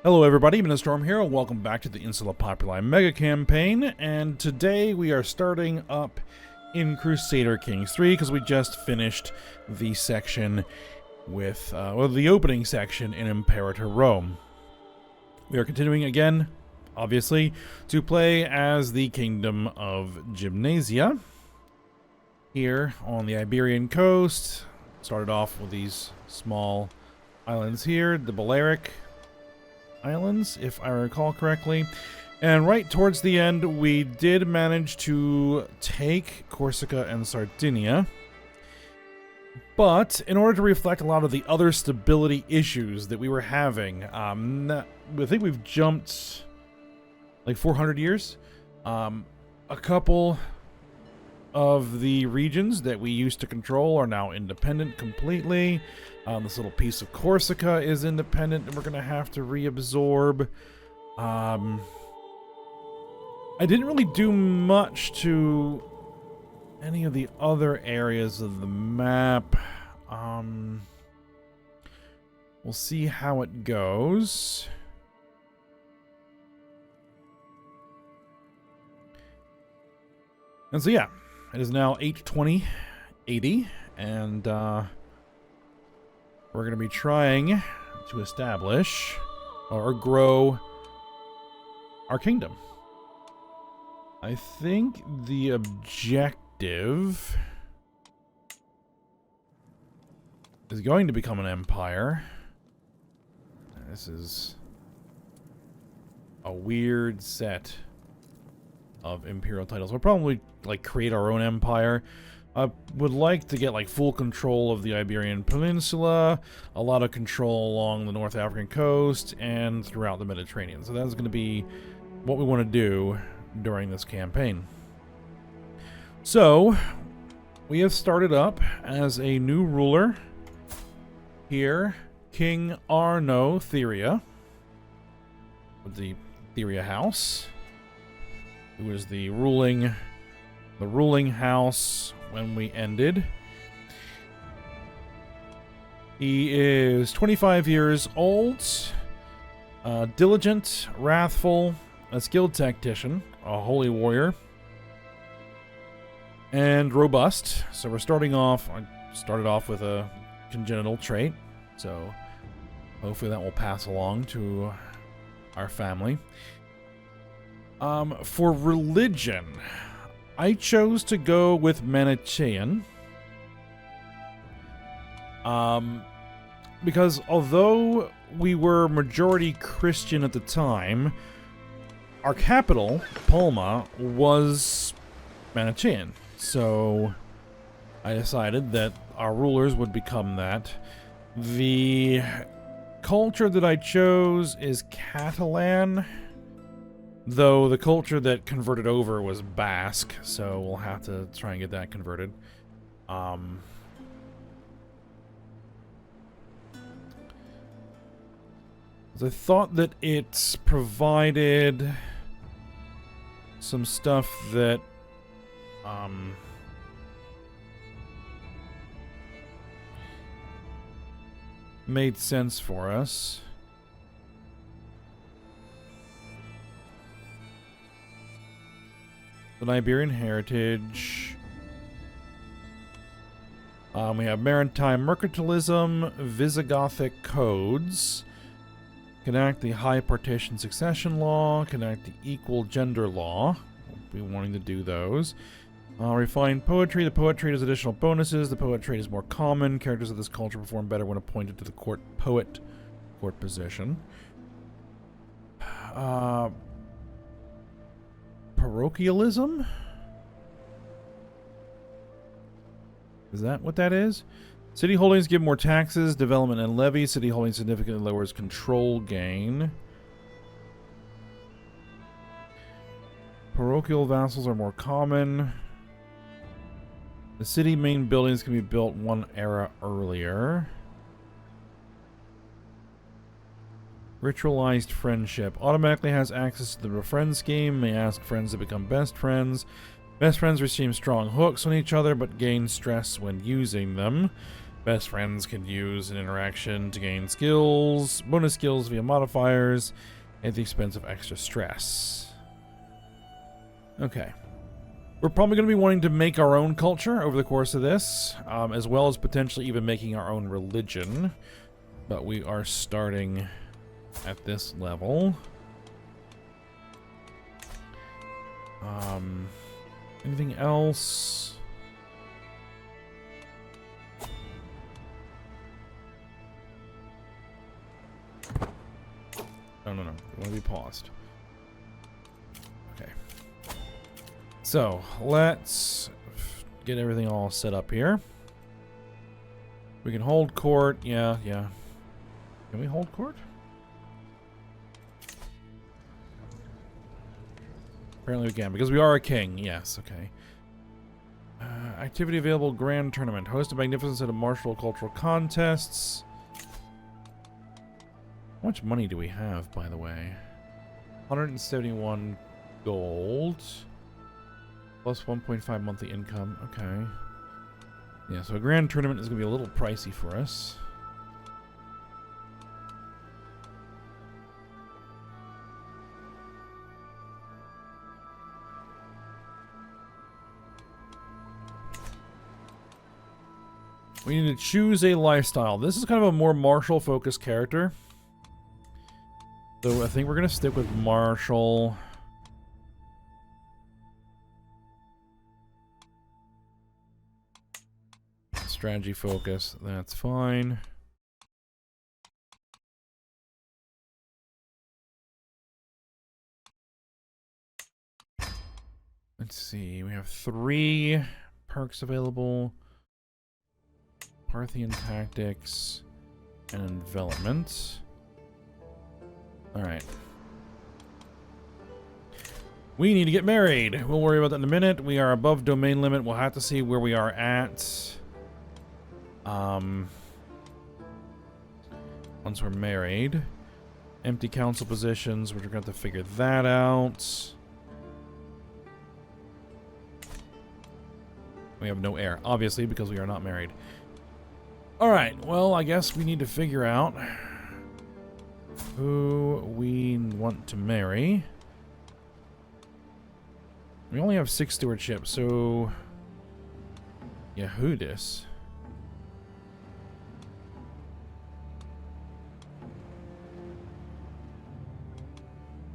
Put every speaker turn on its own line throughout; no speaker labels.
Hello everybody, Storm here, and welcome back to the Insula Populi Megacampaign, and today we are starting up in Crusader Kings 3, because we just finished the section with, the opening section in Imperator Rome. We are continuing again, obviously, to play as the Kingdom of Gymnasia, here on the Iberian coast. Started off with these small islands here, the Balearic Islands, if I recall correctly. And right towards the end, we did manage to take Corsica and Sardinia. But in order to reflect a lot of the other stability issues that we were having, I think we've jumped like 400 years. A couple of the regions that we used to control are now independent completely. This little piece of Corsica is independent, and we're going to have to reabsorb. I didn't really do much to any of the other areas of the map. We'll see how it goes. And so yeah, it is now 8/20/80, and we're going to be trying to establish or grow our kingdom. I think the objective is going to become an empire. This is a weird set of imperial titles. We'll probably like create our own empire. I would like to get like full control of the Iberian Peninsula, a lot of control along the North African coast, and throughout the Mediterranean. So that's going to be what we want to do during this campaign. So we have started up as a new ruler here, King Arno Theria, with the Theria house, who is the ruling house when we ended. He is 25 years old, diligent, wrathful, a skilled tactician, a holy warrior, and robust. So I started off with a congenital trait, so hopefully that will pass along to our family. For religion, I chose to go with Manichaean. Because although we were majority Christian at the time, our capital, Palma, was Manichaean. So I decided that our rulers would become that. The culture that I chose is Catalan, though the culture that converted over was Basque, so we'll have to try and get that converted. I thought that it provided some stuff that made sense for us. The Iberian heritage. We have maritime mercantilism, Visigothic codes, connect the high partition succession law, connect the equal gender law. We'll be wanting to do those. Refined poetry. The poet trait has additional bonuses. The poet trait is more common. Characters of this culture perform better when appointed to the court position. Parochialism? Is that what that is? City holdings give more taxes, development, and levies. City holdings significantly lowers control gain. Parochial vassals are more common. The city main buildings can be built one era earlier. Ritualized friendship. Automatically has access to the befriend scheme. May ask friends to become best friends. Best friends receive strong hooks on each other, but gain stress when using them. Best friends can use an interaction to gain skills, bonus skills via modifiers, at the expense of extra stress. Okay. We're probably going to be wanting to make our own culture over the course of this, as well as potentially even making our own religion. But we are starting at this level. Anything else? No. We want to be paused. Okay. So, let's get everything all set up here. We can hold court. Yeah. Can we hold court? Apparently we can, because we are a king. Yes, okay. Activity available grand tournament. Host a magnificent set of martial cultural contests. How much money do we have, by the way? 171 gold. Plus 1.5 monthly income. Okay. Yeah, so a grand tournament is going to be a little pricey for us. We need to choose a lifestyle. This is kind of a more martial focused character. So I think we're going to stick with martial. Strategy focus. That's fine. Let's see. We have 3 perks available. Parthian tactics and envelopment. Alright. We need to get married. We'll worry about that in a minute. We are above domain limit. We'll have to see where we are at. Once we're married. Empty council positions. We're going to have to figure that out. We have no heir, obviously, because we are not married. Alright, well, I guess we need to figure out who we want to marry. We only have 6 stewardship, so Yehudis.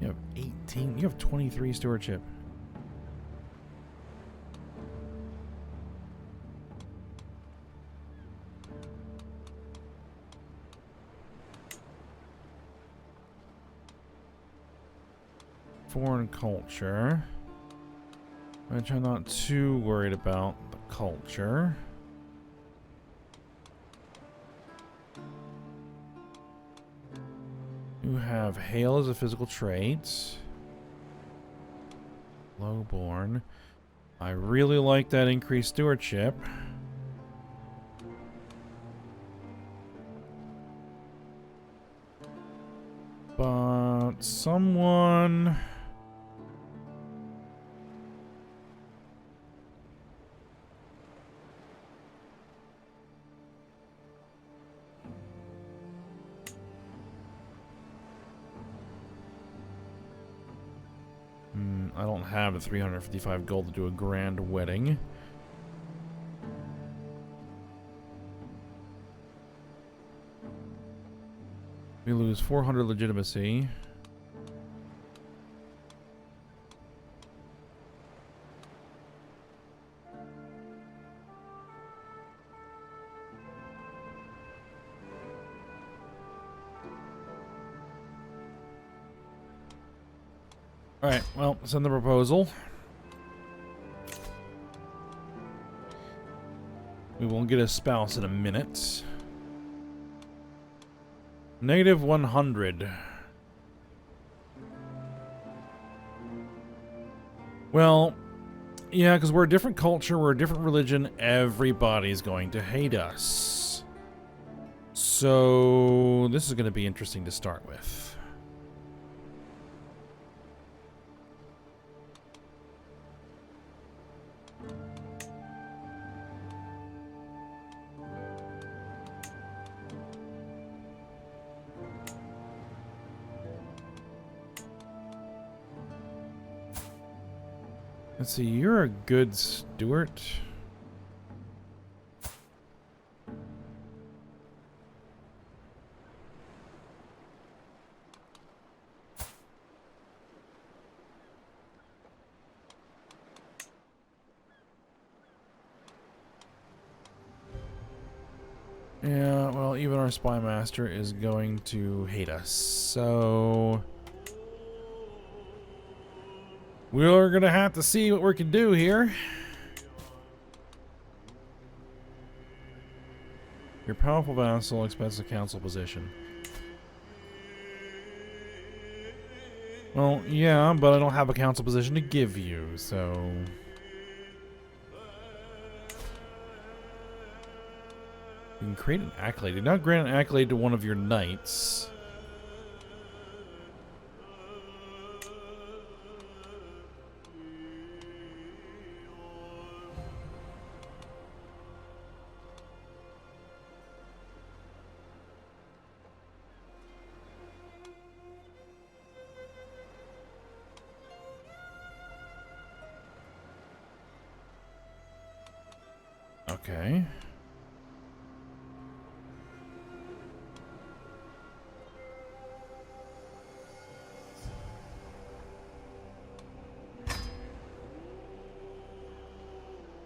You have 18. You have 23 stewardship. Foreign culture, which I'm not too worried about the culture. You have hail as a physical trait. Lowborn. I really like that increased stewardship. But someone... I don't have the 355 gold to do a grand wedding. We lose 400 legitimacy. Alright, well, send the proposal. We will get a spouse in a minute. Negative 100. Well, yeah, because we're a different culture, we're a different religion, everybody's going to hate us. So, this is going to be interesting to start with. Let's see, you're a good steward. Yeah, well, even our spy master is going to hate us, so we're gonna have to see what we can do here. Your powerful vassal expects a council position. Well, yeah, but I don't have a council position to give you, so... You can create an accolade. Do not grant an accolade to one of your knights. Okay.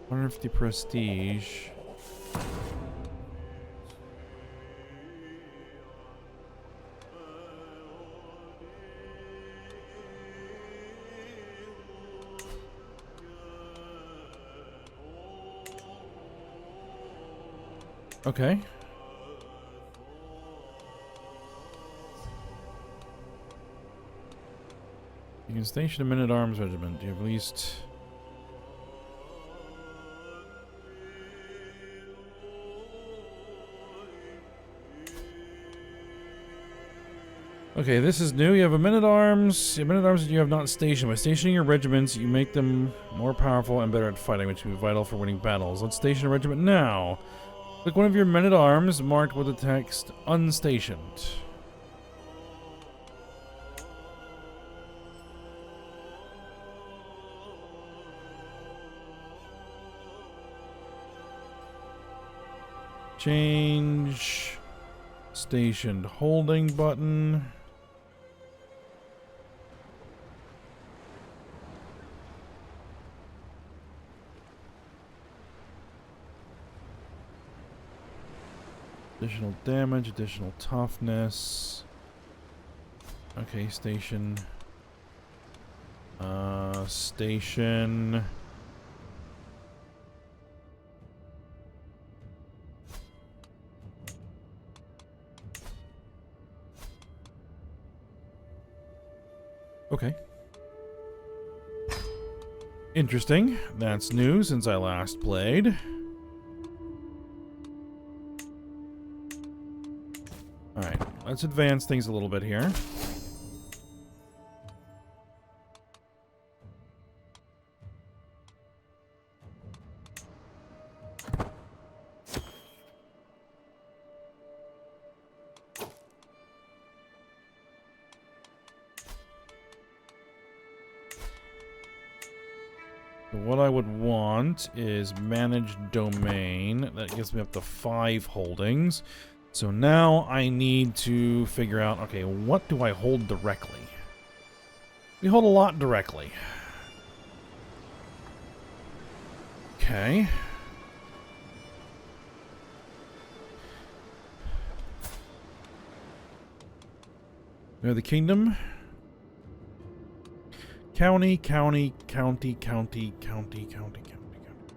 $150 prestige. Okay. You can station a men-at-arms regiment. You have at least... Okay, this is new. You have a men-at-arms. Men-at-arms that you have not stationed. By stationing your regiments, you make them more powerful and better at fighting, which will be vital for winning battles. Let's station a regiment now. Click one of your men-at-arms marked with the text unstationed. Change stationed holding button. Additional damage, additional toughness. Okay, station. Station. Okay. Interesting. That's new since I last played. Alright, let's advance things a little bit here. So what I would want is manage domain. That gives me up to 5 holdings. So now I need to figure out, okay, what do I hold directly? We hold a lot directly. Okay. We have the kingdom. County, county, county, county, county, county, county, county.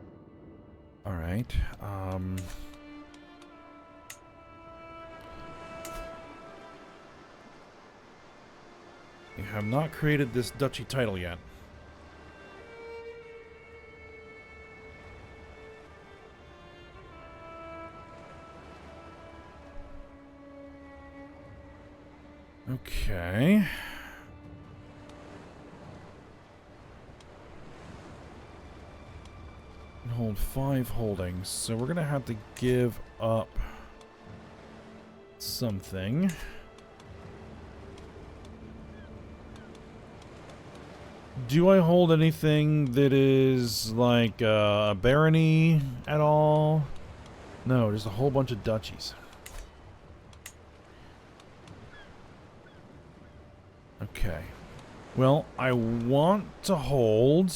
Alright, we have not created this duchy title yet. Okay. Hold 5 holdings, so we're gonna have to give up something. Do I hold anything that is like a barony at all? No, just a whole bunch of duchies. Okay. Well, I want to hold...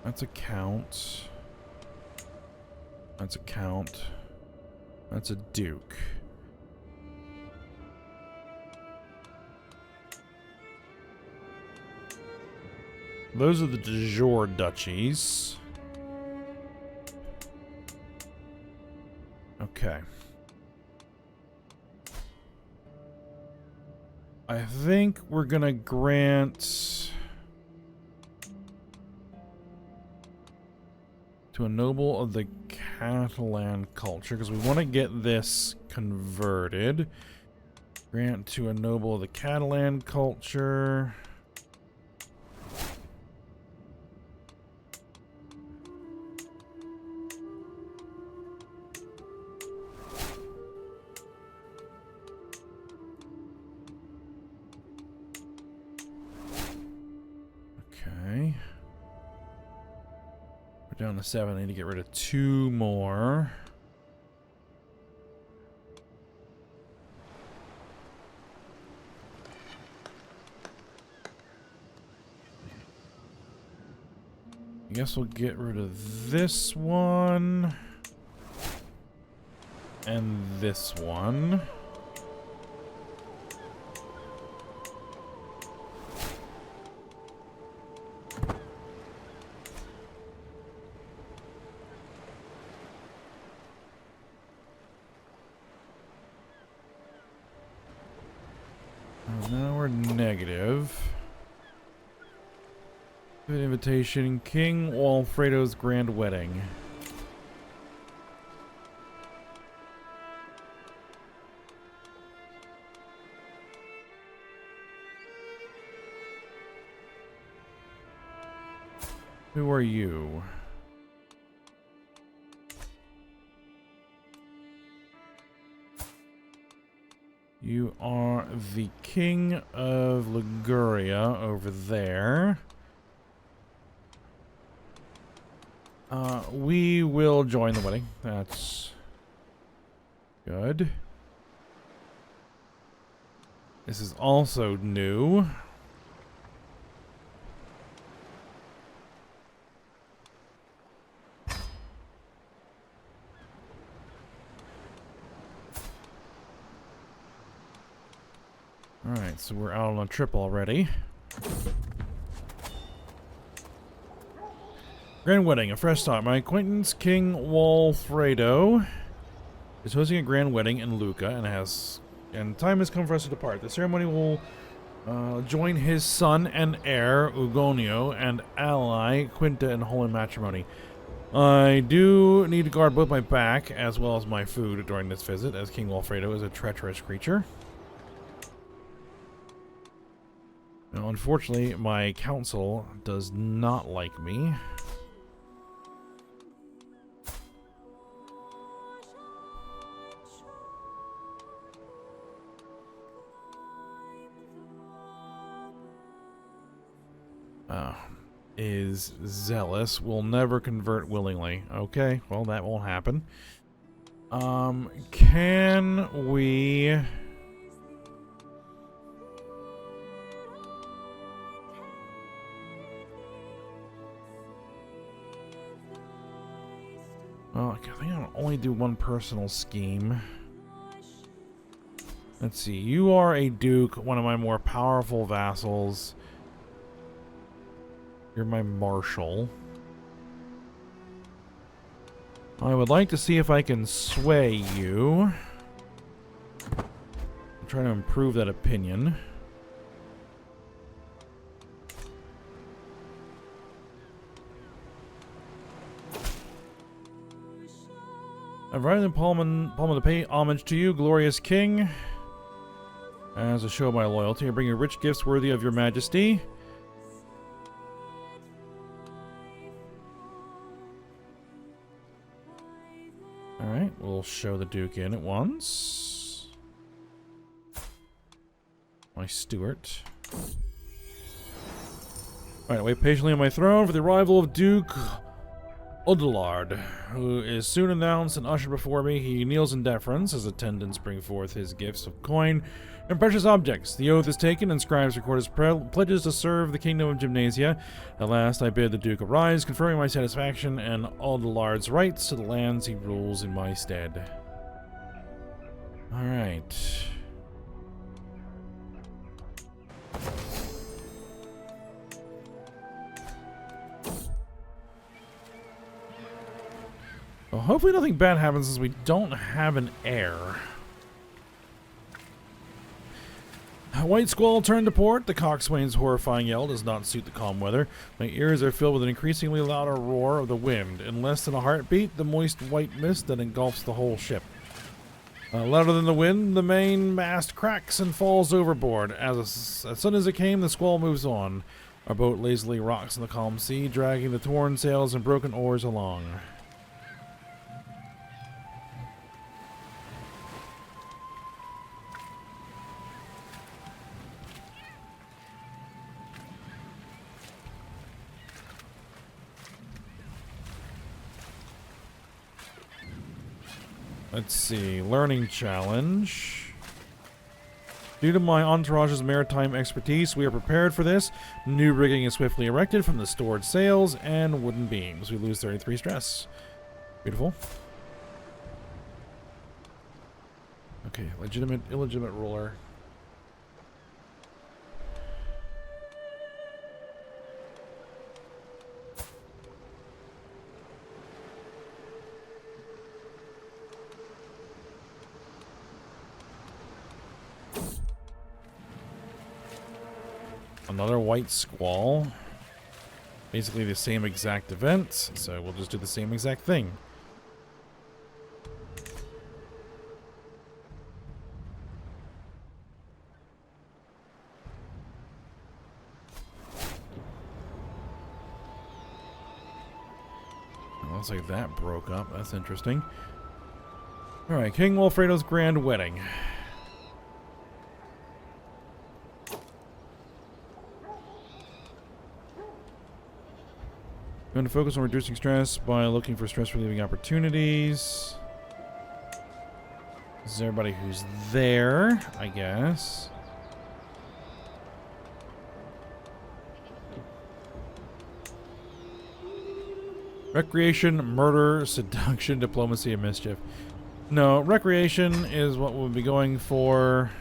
That's a count. That's a count. That's a duke. Those are the de jure duchies. Okay. I think we're gonna grant to a noble of the Catalan culture, because we want to get this converted. Grant to a noble of the Catalan culture. Okay. We're down to 7. I need to get rid of 2 more. I guess we'll get rid of this one. And this one. Now we're negative. Good invitation. King Walfredo's grand wedding. Who are you? You are the King of Liguria over there. We will join the wedding. That's good. This is also new. Alright, so we're out on a trip already. Grand wedding, a fresh start. My acquaintance, King Walfredo, is hosting a grand wedding in Lucca, and time has come for us to depart. The ceremony will join his son and heir, Ugonio, and ally, Quinta, in holy matrimony. I do need to guard both my back as well as my food during this visit, as King Walfredo is a treacherous creature. Now, unfortunately, my council does not like me. Is zealous, will never convert willingly. Okay, well, that won't happen. Can we... Well, I think I'll only do one personal scheme. Let's see. You are a duke, one of my more powerful vassals. You're my marshal. I would like to see if I can sway you. I'm trying to improve that opinion. I've arrived in Palma to pay homage to you, glorious king. As a show of my loyalty, I bring you rich gifts worthy of your majesty. Alright, we'll show the Duke in at once. My Stewart. Alright, wait patiently on my throne for the arrival of Duke Odelard, who is soon announced and ushered before me. He kneels in deference. His attendants bring forth his gifts of coin and precious objects. The oath is taken, and scribes record his pledges to serve the kingdom of Gymnasia. At last I bid the Duke arise, confirming my satisfaction and Odelard's rights to the lands he rules in my stead. Alright. Well, hopefully nothing bad happens since we don't have an heir. White Squall turned to port. The coxswain's horrifying yell does not suit the calm weather. My ears are filled with an increasingly louder roar of the wind. In less than a heartbeat, the moist white mist that engulfs the whole ship. Louder than the wind, the main mast cracks and falls overboard. As soon as it came, the squall moves on. Our boat lazily rocks in the calm sea, dragging the torn sails and broken oars along. Let's see, learning challenge. Due to my entourage's maritime expertise, we are prepared for this. New rigging is swiftly erected from the stored sails and wooden beams. We lose 33 stress. Beautiful. Okay, legitimate, illegitimate ruler. Another white squall. Basically the same exact event, so we'll just do the same exact thing. Looks like that broke up. That's interesting. Alright, King Wilfredo's grand wedding. Going to focus on reducing stress by looking for stress-relieving opportunities. This is everybody who's there, I guess. Recreation, murder, seduction, diplomacy, and mischief. No, recreation is what we'll be going for.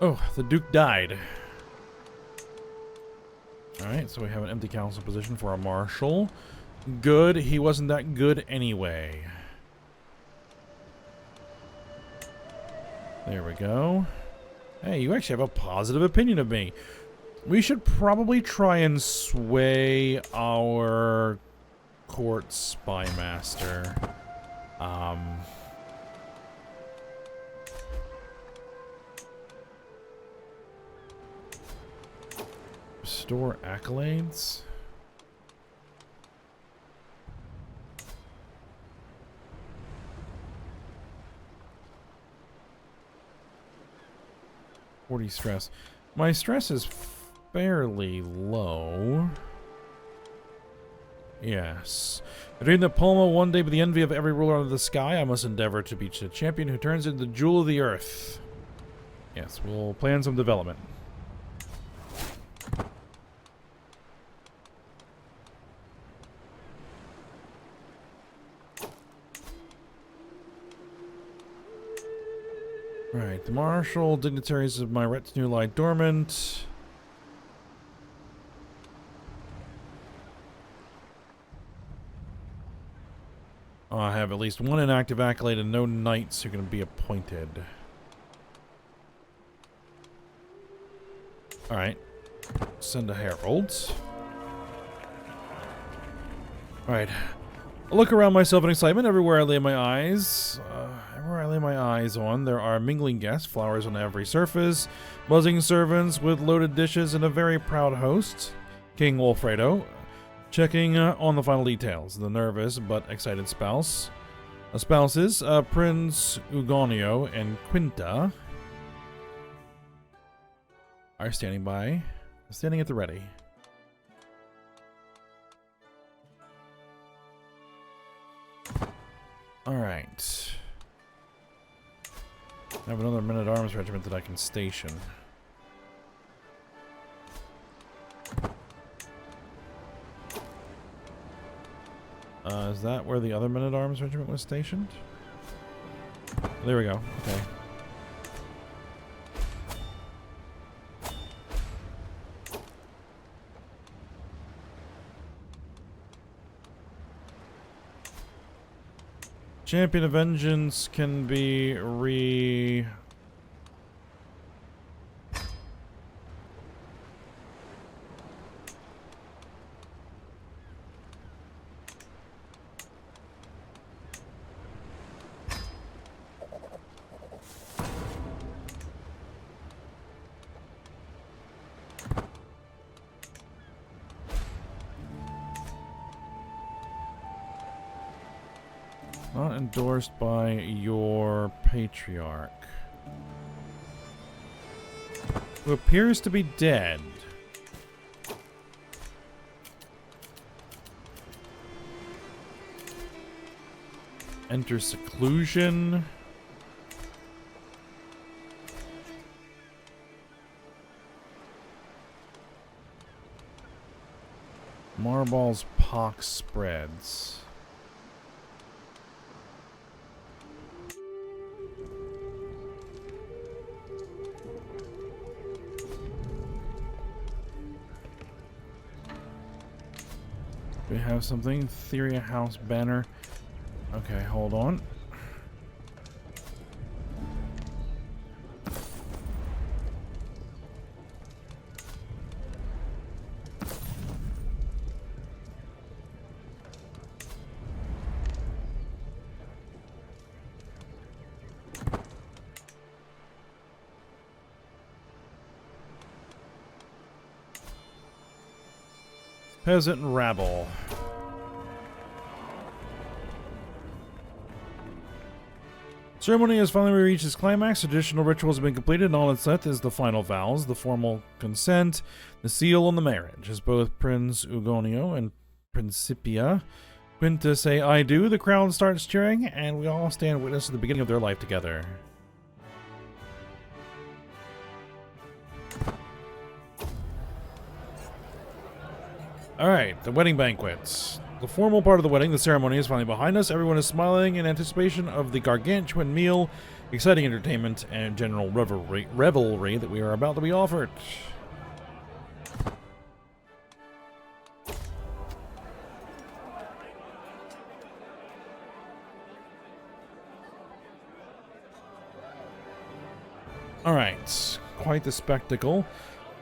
Oh, the Duke died. Alright, so we have an empty council position for a marshal. Good, he wasn't that good anyway. There we go. Hey, you actually have a positive opinion of me. We should probably try and sway our court spymaster. Restore accolades. Stress. My stress is fairly low. Yes. I dream that Palma one day be the envy of every ruler under the sky. I must endeavor to be the champion who turns into the jewel of the earth. Yes, we'll plan some development. Alright, the martial dignitaries of my retinue lie dormant. I have at least one inactive accolade and no knights who can be appointed. Alright. Send a herald. Alright. I look around myself in excitement everywhere I lay my eyes. Everywhere I lay my eyes on, there are mingling guests, flowers on every surface, buzzing servants with loaded dishes, and a very proud host, King Wolfredo, checking on the final details. The nervous but excited spouses, Prince Ugonio and Quinta, are standing at the ready. Alright. I have another men-at-arms regiment that I can station. Is that where the other men-at-arms regiment was stationed? There we go. Okay. Champion of Vengeance can be not endorsed by your patriarch, who appears to be dead. Enter seclusion. Marball's pox spreads. We have something. Theria House banner. Okay, hold on. Peasant rabble. Ceremony has finally reached its climax. Traditional rituals have been completed, and all that's left is the final vows, the formal consent, the seal on the marriage. As both Prince Ugonio and Principia Quinta say "I do," the crowd starts cheering, and we all stand witness to the beginning of their life together. Alright, the wedding banquets. The formal part of the wedding, the ceremony, is finally behind us. Everyone is smiling in anticipation of the gargantuan meal, exciting entertainment, and general revelry that we are about to be offered. Alright, quite the spectacle.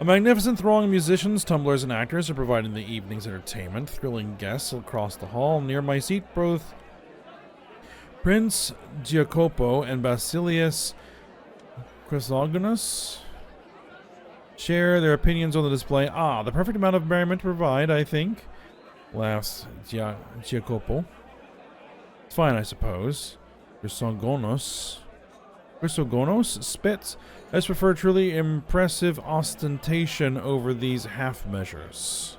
A magnificent throng of musicians, tumblers, and actors are providing the evening's entertainment, thrilling guests across the hall. Near my seat, both Prince Giacopo and Basilius Chrysogonus share their opinions on the display. Ah, the perfect amount of merriment to provide, I think, laughs Giacopo. It's fine, I suppose. Chrysogonus spits. I prefer truly impressive ostentation over these half measures.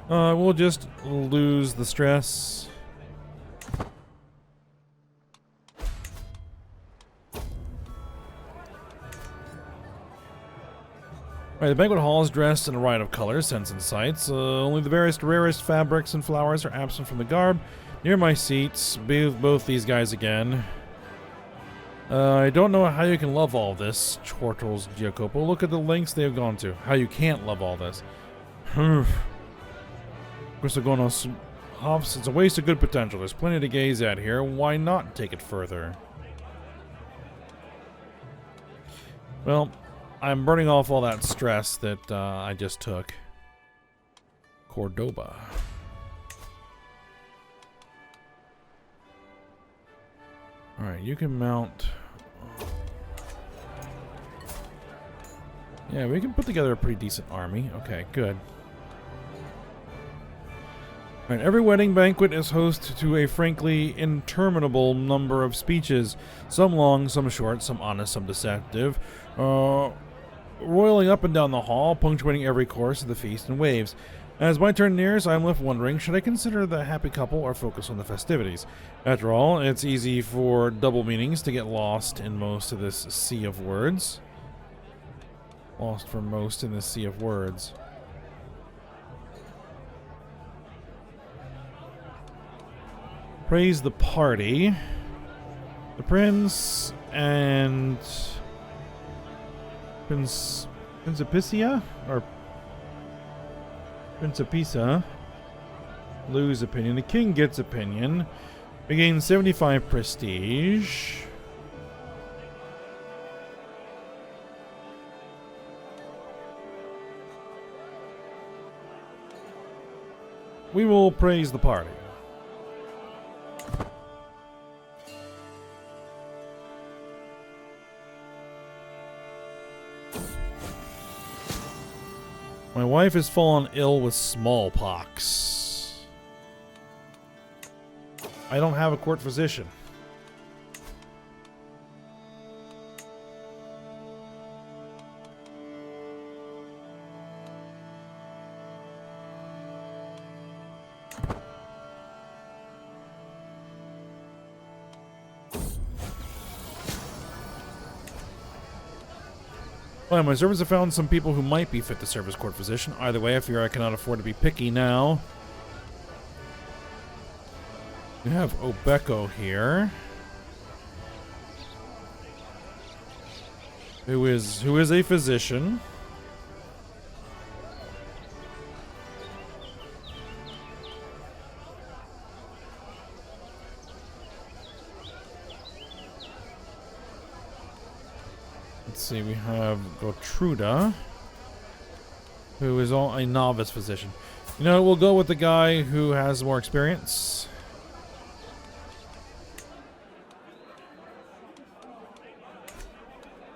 We'll just lose the stress. Right, the banquet hall is dressed in a riot of colors, scents, and sights. Only the rarest fabrics and flowers are absent from the garb. Near my seats, both these guys again. I don't know how you can love all this, chortles Giacopo. Look at the lengths they have gone to. How you can't love all this. Of course, they're going on some hops. It's a waste of good potential. There's plenty to gaze at here. Why not take it further? Well, I'm burning off all that stress that I just took. Cordoba. Alright, you can mount... Yeah, we can put together a pretty decent army. Okay, good. Alright, every wedding banquet is host to a frankly interminable number of speeches. Some long, some short, some honest, some deceptive. Roiling up and down the hall, punctuating every course of the feast in waves. As my turn nears, I am left wondering, should I consider the happy couple or focus on the festivities? After all, it's easy for double meanings to get lost in most of this sea of words. Lost for most in this sea of words. Praise the party. The prince and... Principia? Or... Principessa lose opinion. The king gets opinion. We gain 75 prestige. We will praise the party. My wife has fallen ill with smallpox. I don't have a court physician. Well, my servants have found some people who might be fit to serve as court physician. Either way, I fear I cannot afford to be picky now. We have Obeko here, who is a physician. Let's see, we have Gotruda, who is a novice physician. You know, we'll go with the guy who has more experience.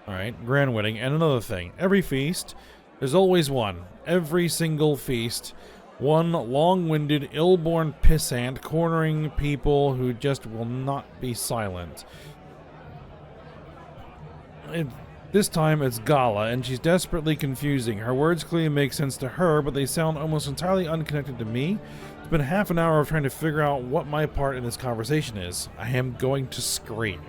Alright, grand wedding. And another thing, every feast, there's always one. Every single feast. One long-winded, ill-born pissant cornering people who just will not be silent. This time it's Gala, and she's desperately confusing. Her words clearly make sense to her, but they sound almost entirely unconnected to me. It's been half an hour of trying to figure out what my part in this conversation is. I am going to scream.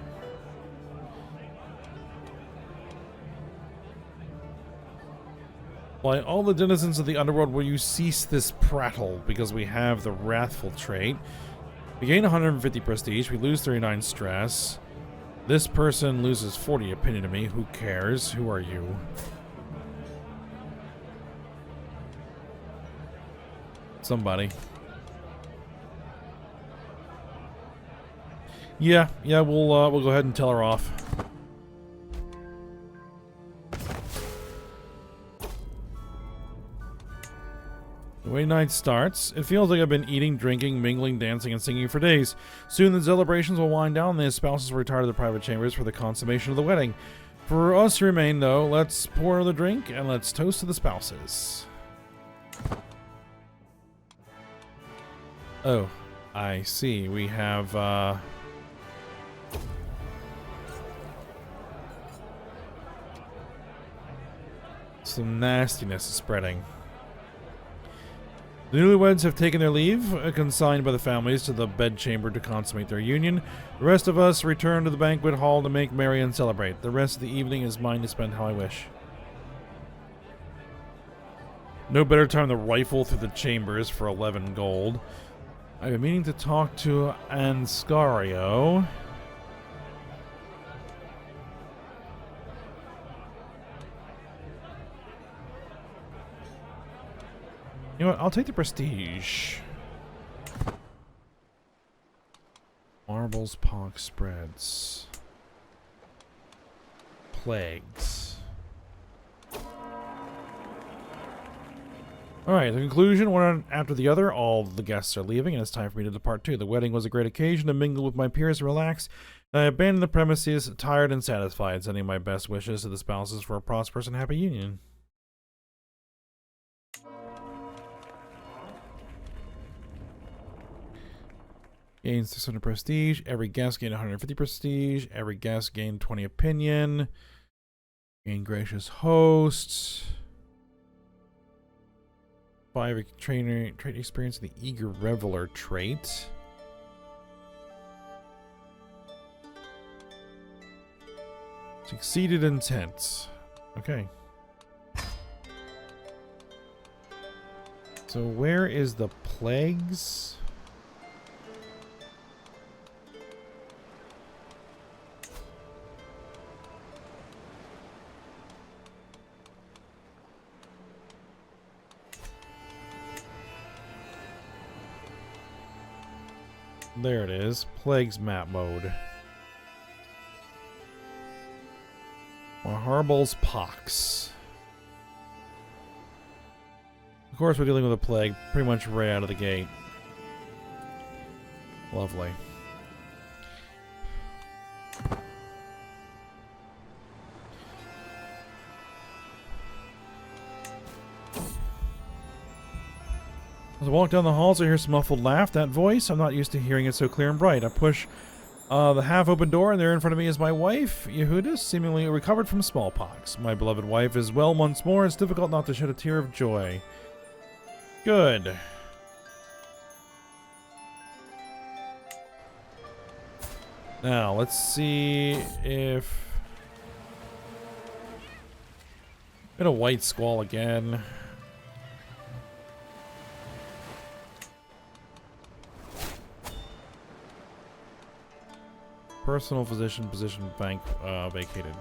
By all the denizens of the underworld, will you cease this prattle, because we have the wrathful trait. We gain 150 prestige, we lose 39 stress. This person loses 40 opinion to me. Who cares? Who are you? Somebody. Yeah, we'll go ahead and tell her off. The way night starts, it feels like I've been eating, drinking, mingling, dancing, and singing for days. Soon the celebrations will wind down and the spouses will retire to their private chambers for the consummation of the wedding. For us who remain, though, let's pour another drink and let's toast to the spouses. Oh, I see. We have, some nastiness is spreading. The newlyweds have taken their leave, consigned by the families to the bedchamber to consummate their union. The rest of us return to the banquet hall to make merry and celebrate. The rest of the evening is mine to spend how I wish. No better time to rifle through the chambers for 11 gold. I've been meaning to talk to Anscario. You know what? I'll take the prestige. Marbles, pox, spreads. Plagues. Alright, the conclusion, one after the other, all the guests are leaving, and it's time for me to depart too. The wedding was a great occasion to mingle with my peers and relax. I abandoned the premises, tired and satisfied, sending my best wishes to the spouses for a prosperous and happy union. Gains 600 prestige. Every guest gained 150 prestige. Every guest gained 20 opinion. Gain gracious host. 5 trait experience of the eager reveler trait. Succeeded intent. Okay. So where is the plagues? There it is. Plagues map mode. Maharbals pox. Of course, we're dealing with a plague pretty much right out of the gate. Lovely. As I walk down the halls, I hear some muffled laugh. That voice, I'm not used to hearing it so clear and bright. I push the half-open door, and there in front of me is my wife, Yehuda, seemingly recovered from smallpox. My beloved wife is well once more. It's difficult not to shed a tear of joy. Good. Now, let's see if... Bit of white squall again. Personal physician position bank vacated.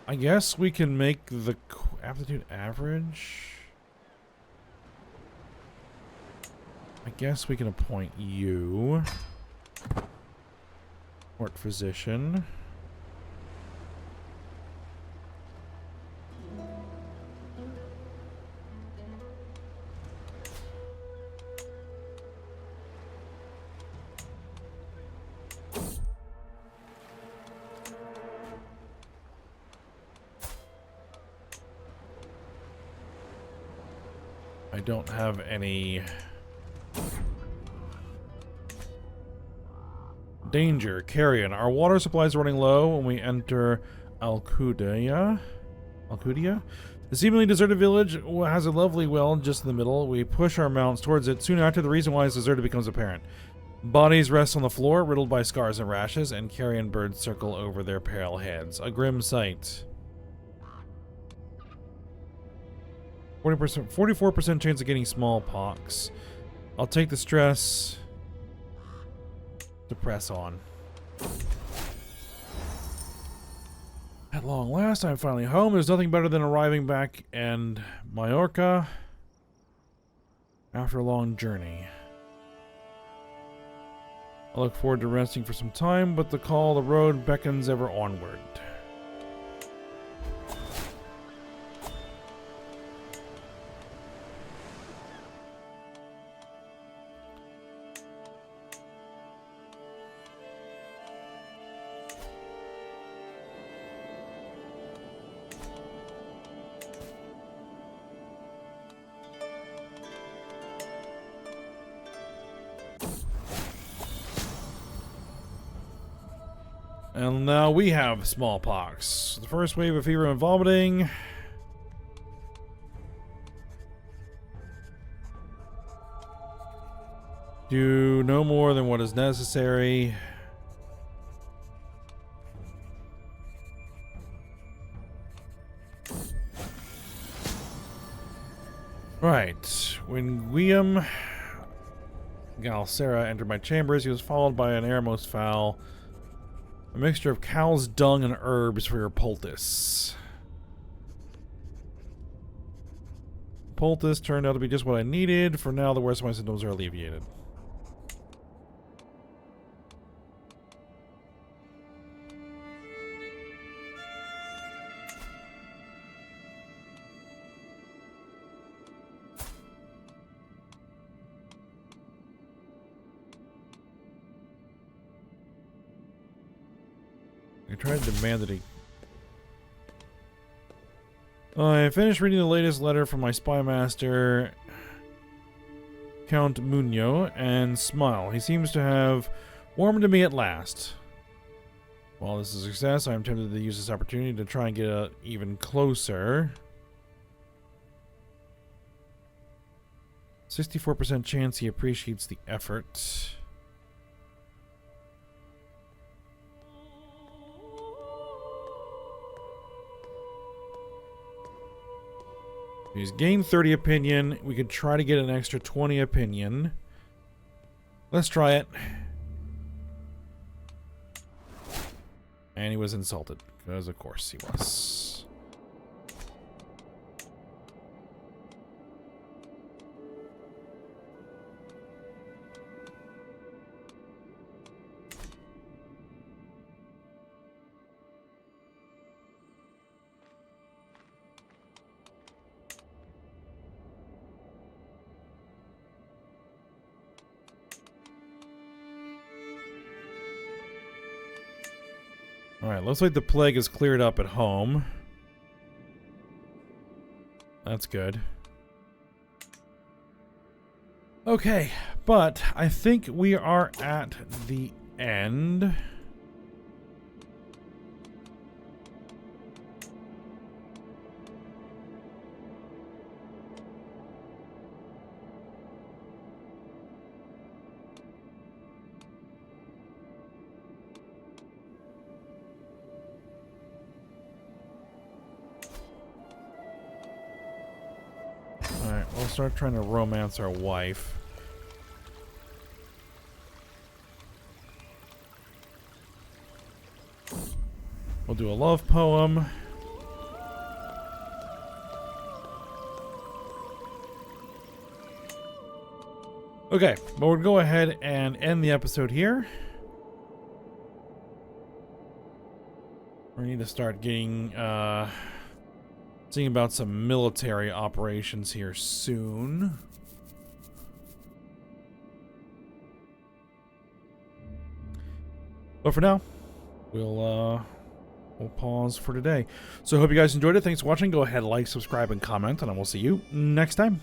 I guess we can make the aptitude average. I guess we can appoint you. Court physician. I don't have any... Danger, carrion. Our water supply is running low when we enter Alcudia. The seemingly deserted village has a lovely well just in the middle. We push our mounts towards it. Soon after, the reason why it's deserted becomes apparent. Bodies rest on the floor, riddled by scars and rashes, and carrion birds circle over their pale heads. A grim sight. 44% chance of getting smallpox. I'll take the stress to press on. At long last, I'm finally home. There's nothing better than arriving back in Majorca after a long journey. I look forward to resting for some time, but the call of the road beckons ever onward. And now we have smallpox. The first wave of fever and vomiting. Do no more than what is necessary. Right. When Guillaume Galcera entered my chambers, he was followed by an air most foul. A mixture of cow's dung and herbs for your poultice. Poultice turned out to be just what I needed. For now, the worst of my symptoms are alleviated. I tried to demand that he... I finished reading the latest letter from my spy master, Count Muño, and smile. He seems to have warmed to me at last. While this is a success, I am tempted to use this opportunity to try and get even closer. 64% chance he appreciates the effort. He's gained 30 opinion. We could try to get an extra 20 opinion. Let's try it. And he was insulted. Because of course he was. Alright, looks like the plague is cleared up at home. That's good. Okay, but I think we are at the end. We'll start trying to romance our wife. We'll do a love poem. Okay, but we'll go ahead and end the episode here. We need to start getting, seeing about some military operations here soon. But for now, we'll pause for today. So I hope you guys enjoyed it. Thanks for watching. Go ahead, like, subscribe, and comment, and I will see you next time.